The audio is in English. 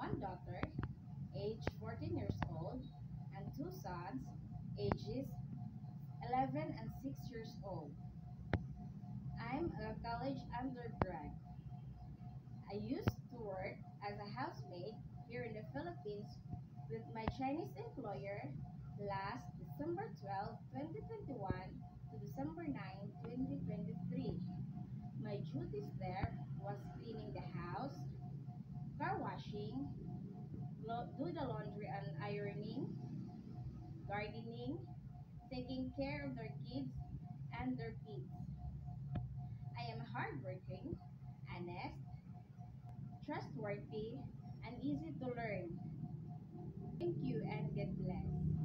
one daughter, age 14 years old, and two sons, ages 11 and 6 years old. I'm a college undergrad. I used to work as a housemaid here in the Philippines with my Chinese employer last December 12, 2021 to December 9, 2023. My duties there was cleaning the house, car washing, do the laundry and ironing, gardening, taking care of their kids and their pets. I am hardworking, honest, trustworthy, and easy to learn. Thank you and God bless.